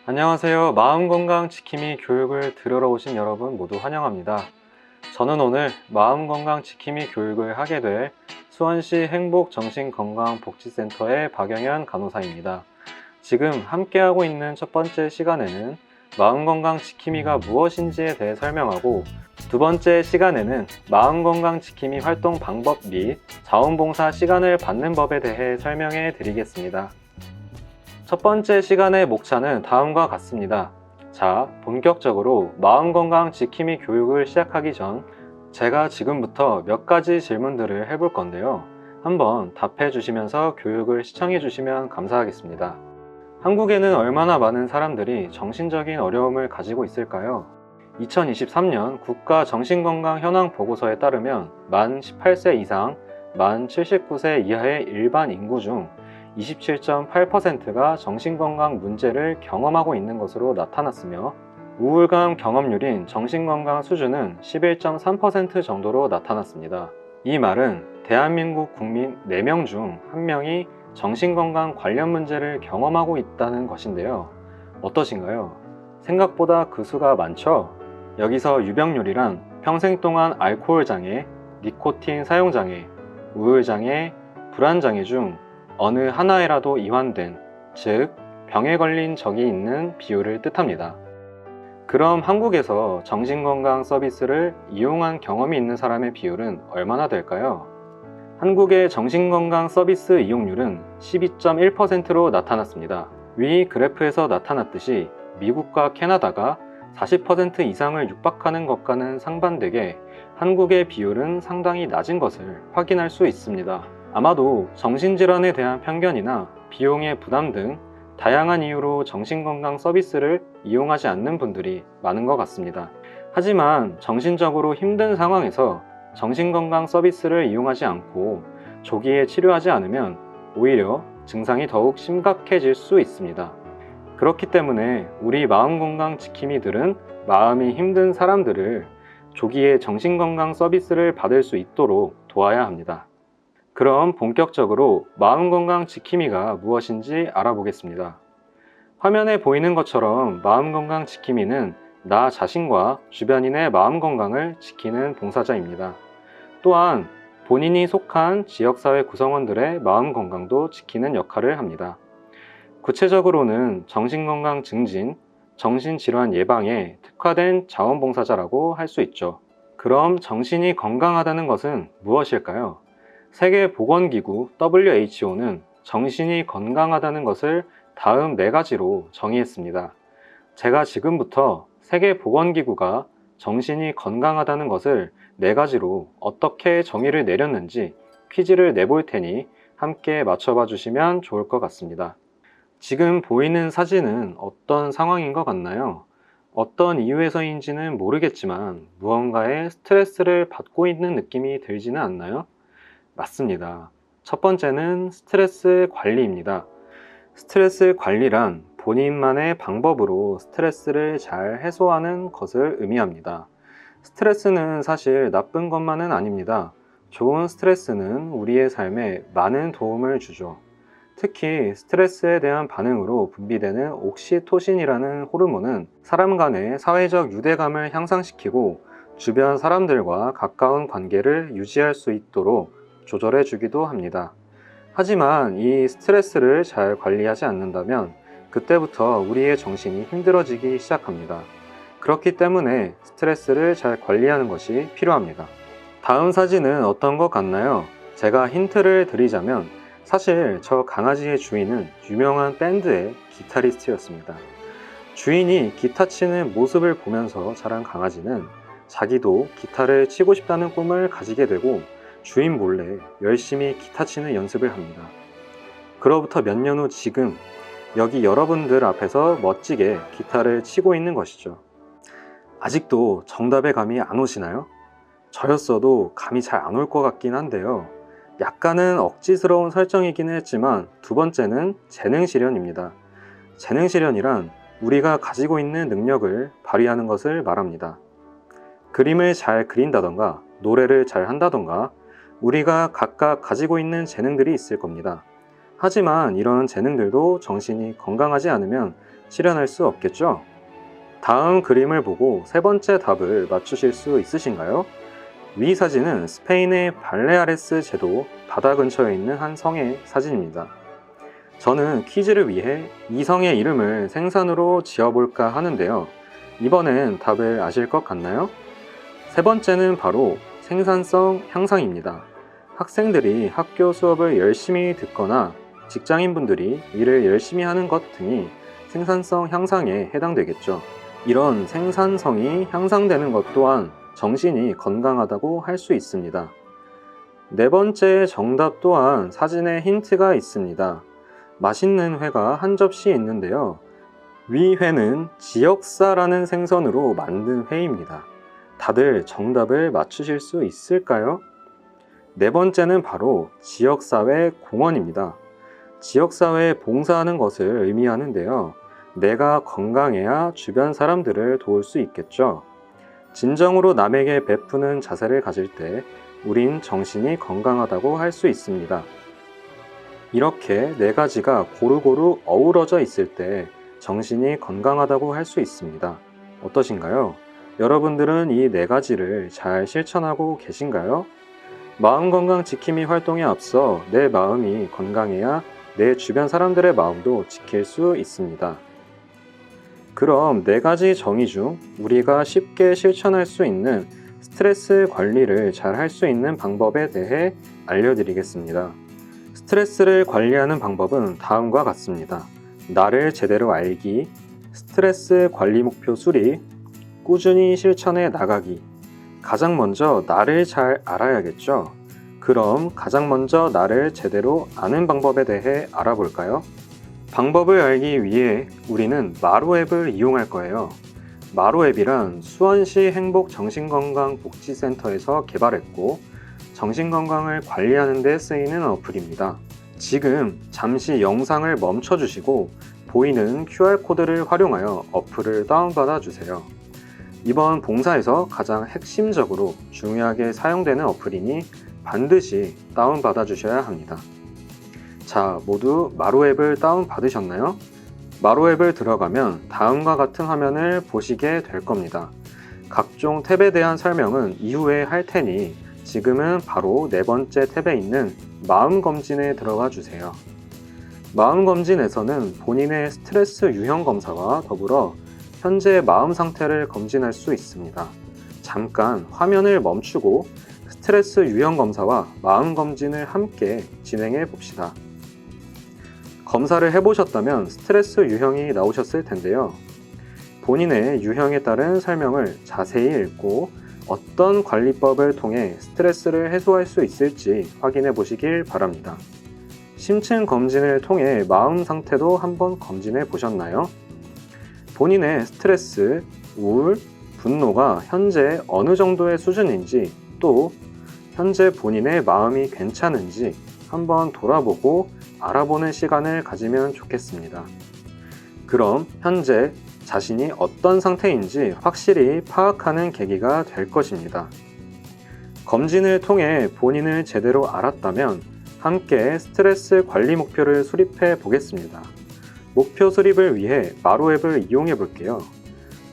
안녕하세요. 마음건강 지킴이 교육을 들으러 오신 여러분 모두 환영합니다. 저는 오늘 마음건강 지킴이 교육을 하게 될 수원시 행복정신건강복지센터의 박영현 간호사입니다. 지금 함께하고 있는 첫 번째 시간에는 마음건강 지킴이가 무엇인지에 대해 설명하고, 두 번째 시간에는 마음건강 지킴이 활동 방법 및 자원봉사 시간을 받는 법에 대해 설명해 드리겠습니다. 첫 번째 시간의 목차는 다음과 같습니다. 자, 본격적으로 마음건강 지킴이 교육을 시작하기 전 제가 지금부터 몇 가지 질문들을 해볼 건데요. 한번 답해 주시면서 교육을 시청해 주시면 감사하겠습니다. 한국에는 얼마나 많은 사람들이 정신적인 어려움을 가지고 있을까요? 2023년 국가정신건강 현황 보고서에 따르면 만 18세 이상, 만 79세 이하의 일반 인구 중 27.8%가 정신건강 문제를 경험하고 있는 것으로 나타났으며, 우울감 경험률인 정신건강 수준은 11.3% 정도로 나타났습니다. 이 말은 대한민국 국민 4명 중 1명이 정신건강 관련 문제를 경험하고 있다는 것인데요. 어떠신가요? 생각보다 그 수가 많죠? 여기서 유병률이란 평생 동안 알코올 장애, 니코틴 사용 장애, 우울 장애, 불안 장애 중 어느 하나에라도 이완된, 즉 병에 걸린 적이 있는 비율을 뜻합니다. 그럼 한국에서 정신건강 서비스를 이용한 경험이 있는 사람의 비율은 얼마나 될까요? 한국의 정신건강 서비스 이용률은 12.1%로 나타났습니다. 위 그래프에서 나타났듯이 미국과 캐나다가 40% 이상을 육박하는 것과는 상반되게 한국의 비율은 상당히 낮은 것을 확인할 수 있습니다. 아마도 정신질환에 대한 편견이나 비용의 부담 등 다양한 이유로 정신건강 서비스를 이용하지 않는 분들이 많은 것 같습니다. 하지만 정신적으로 힘든 상황에서 정신건강 서비스를 이용하지 않고 조기에 치료하지 않으면 오히려 증상이 더욱 심각해질 수 있습니다. 그렇기 때문에 우리 마음건강 지킴이들은 마음이 힘든 사람들을 조기에 정신건강 서비스를 받을 수 있도록 도와야 합니다. 그럼 본격적으로 마음건강 지킴이가 무엇인지 알아보겠습니다. 화면에 보이는 것처럼 마음건강 지킴이는 나 자신과 주변인의 마음건강을 지키는 봉사자입니다. 또한 본인이 속한 지역사회 구성원들의 마음건강도 지키는 역할을 합니다. 구체적으로는 정신건강 증진, 정신질환 예방에 특화된 자원봉사자라고 할 수 있죠. 그럼 정신이 건강하다는 것은 무엇일까요? 세계보건기구 WHO는 정신이 건강하다는 것을 다음 4가지로 정의했습니다. 제가 지금부터 세계보건기구가 정신이 건강하다는 것을 4가지로 어떻게 정의를 내렸는지 퀴즈를 내볼 테니 함께 맞춰봐 주시면 좋을 것 같습니다. 지금 보이는 사진은 어떤 상황인 것 같나요? 어떤 이유에서인지는 모르겠지만 무언가의 스트레스를 받고 있는 느낌이 들지는 않나요? 맞습니다. 첫 번째는 스트레스 관리입니다. 스트레스 관리란 본인만의 방법으로 스트레스를 잘 해소하는 것을 의미합니다. 스트레스는 사실 나쁜 것만은 아닙니다. 좋은 스트레스는 우리의 삶에 많은 도움을 주죠. 특히 스트레스에 대한 반응으로 분비되는 옥시토신이라는 호르몬은 사람 간의 사회적 유대감을 향상시키고 주변 사람들과 가까운 관계를 유지할 수 있도록 조절해 주기도 합니다. 하지만 이 스트레스를 잘 관리하지 않는다면 그때부터 우리의 정신이 힘들어지기 시작합니다. 그렇기 때문에 스트레스를 잘 관리하는 것이 필요합니다. 다음 사진은 어떤 것 같나요? 제가 힌트를 드리자면 사실 저 강아지의 주인은 유명한 밴드의 기타리스트였습니다. 주인이 기타 치는 모습을 보면서 자란 강아지는 자기도 기타를 치고 싶다는 꿈을 가지게 되고 주인 몰래 열심히 기타 치는 연습을 합니다. 그로부터 몇 년 후 지금 여기 여러분들 앞에서 멋지게 기타를 치고 있는 것이죠. 아직도 정답에 감이 안 오시나요? 저였어도 감이 잘 안 올 것 같긴 한데요. 약간은 억지스러운 설정이긴 했지만 두 번째는 재능실현입니다. 재능실현이란 우리가 가지고 있는 능력을 발휘하는 것을 말합니다. 그림을 잘 그린다던가 노래를 잘 한다던가 우리가 각각 가지고 있는 재능들이 있을 겁니다. 하지만 이런 재능들도 정신이 건강하지 않으면 실현할 수 없겠죠? 다음 그림을 보고 세 번째 답을 맞추실 수 있으신가요? 위 사진은 스페인의 발레아레스 제도 바다 근처에 있는 한 성의 사진입니다. 저는 퀴즈를 위해 이 성의 이름을 생산으로 지어볼까 하는데요. 이번엔 답을 아실 것 같나요? 세 번째는 바로 생산성 향상입니다. 학생들이 학교 수업을 열심히 듣거나 직장인분들이 일을 열심히 하는 것 등이 생산성 향상에 해당되겠죠. 이런 생산성이 향상되는 것 또한 정신이 건강하다고 할 수 있습니다. 네 번째 정답 또한 사진에 힌트가 있습니다. 맛있는 회가 한 접시 있는데요. 위 회는 지역사라는 생선으로 만든 회입니다. 다들 정답을 맞추실 수 있을까요? 네 번째는 바로 지역사회 공헌입니다. 지역사회에 봉사하는 것을 의미하는데요. 내가 건강해야 주변 사람들을 도울 수 있겠죠. 진정으로 남에게 베푸는 자세를 가질 때 우린 정신이 건강하다고 할 수 있습니다. 이렇게 네 가지가 고루고루 어우러져 있을 때 정신이 건강하다고 할 수 있습니다. 어떠신가요? 여러분들은 이 네 가지를 잘 실천하고 계신가요? 마음건강 지킴이 활동에 앞서 내 마음이 건강해야 내 주변 사람들의 마음도 지킬 수 있습니다. 그럼 네 가지 정의 중 우리가 쉽게 실천할 수 있는 스트레스 관리를 잘 할 수 있는 방법에 대해 알려드리겠습니다. 스트레스를 관리하는 방법은 다음과 같습니다. 나를 제대로 알기, 스트레스 관리 목표 수립, 꾸준히 실천해 나가기. 가장 먼저 나를 잘 알아야겠죠? 그럼 가장 먼저 나를 제대로 아는 방법에 대해 알아볼까요? 방법을 알기 위해 우리는 마루 앱을 이용할 거예요. 마루 앱이란 수원시 행복정신건강복지센터에서 개발했고 정신건강을 관리하는 데 쓰이는 어플입니다. 지금 잠시 영상을 멈춰주시고 보이는 QR코드를 활용하여 어플을 다운받아 주세요. 이번 봉사에서 가장 핵심적으로 중요하게 사용되는 어플이니 반드시 다운받아 주셔야 합니다. 자, 모두 마루 앱을 다운받으셨나요? 마루 앱을 들어가면 다음과 같은 화면을 보시게 될 겁니다. 각종 탭에 대한 설명은 이후에 할 테니 지금은 바로 네 번째 탭에 있는 마음검진에 들어가 주세요. 마음검진에서는 본인의 스트레스 유형 검사와 더불어 현재 마음 상태를 검진할 수 있습니다. 잠깐 화면을 멈추고 스트레스 유형 검사와 마음 검진을 함께 진행해 봅시다. 검사를 해보셨다면 스트레스 유형이 나오셨을 텐데요. 본인의 유형에 따른 설명을 자세히 읽고 어떤 관리법을 통해 스트레스를 해소할 수 있을지 확인해 보시길 바랍니다. 심층 검진을 통해 마음 상태도 한번 검진해 보셨나요? 본인의 스트레스, 우울, 분노가 현재 어느 정도의 수준인지 또 현재 본인의 마음이 괜찮은지 한번 돌아보고 알아보는 시간을 가지면 좋겠습니다. 그럼 현재 자신이 어떤 상태인지 확실히 파악하는 계기가 될 것입니다. 검진을 통해 본인을 제대로 알았다면 함께 스트레스 관리 목표를 수립해 보겠습니다. 목표 수립을 위해 마루 앱을 이용해 볼게요.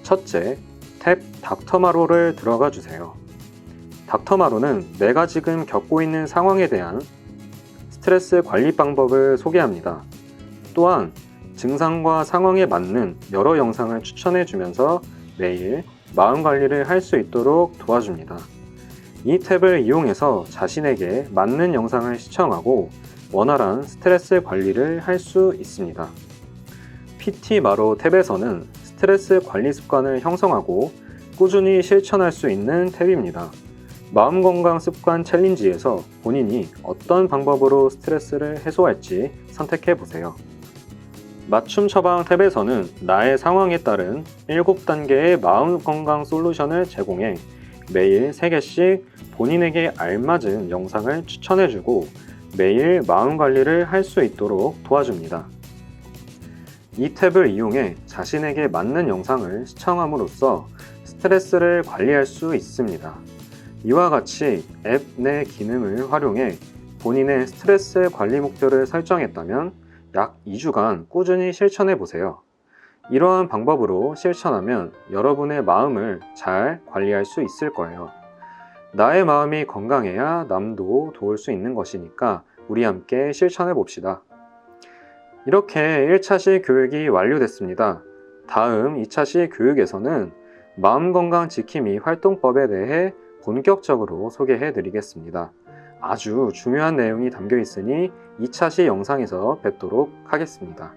첫째, 탭 닥터마루를 들어가 주세요. 닥터마루는 내가 지금 겪고 있는 상황에 대한 스트레스 관리 방법을 소개합니다. 또한 증상과 상황에 맞는 여러 영상을 추천해 주면서 매일 마음 관리를 할 수 있도록 도와줍니다. 이 탭을 이용해서 자신에게 맞는 영상을 시청하고 원활한 스트레스 관리를 할 수 있습니다. PT마루 탭에서는 스트레스 관리 습관을 형성하고 꾸준히 실천할 수 있는 탭입니다. 마음건강 습관 챌린지에서 본인이 어떤 방법으로 스트레스를 해소할지 선택해 보세요. 맞춤 처방 탭에서는 나의 상황에 따른 7단계의 마음건강 솔루션을 제공해 매일 3개씩 본인에게 알맞은 영상을 추천해주고 매일 마음관리를 할 수 있도록 도와줍니다. 이 탭을 이용해 자신에게 맞는 영상을 시청함으로써 스트레스를 관리할 수 있습니다. 이와 같이 앱 내 기능을 활용해 본인의 스트레스 관리 목표를 설정했다면 약 2주간 꾸준히 실천해 보세요. 이러한 방법으로 실천하면 여러분의 마음을 잘 관리할 수 있을 거예요. 나의 마음이 건강해야 남도 도울 수 있는 것이니까 우리 함께 실천해 봅시다. 이렇게 1차시 교육이 완료됐습니다. 다음 2차시 교육에서는 마음건강 지킴이 활동법에 대해 본격적으로 소개해 드리겠습니다. 아주 중요한 내용이 담겨 있으니 2차시 영상에서 뵙도록 하겠습니다.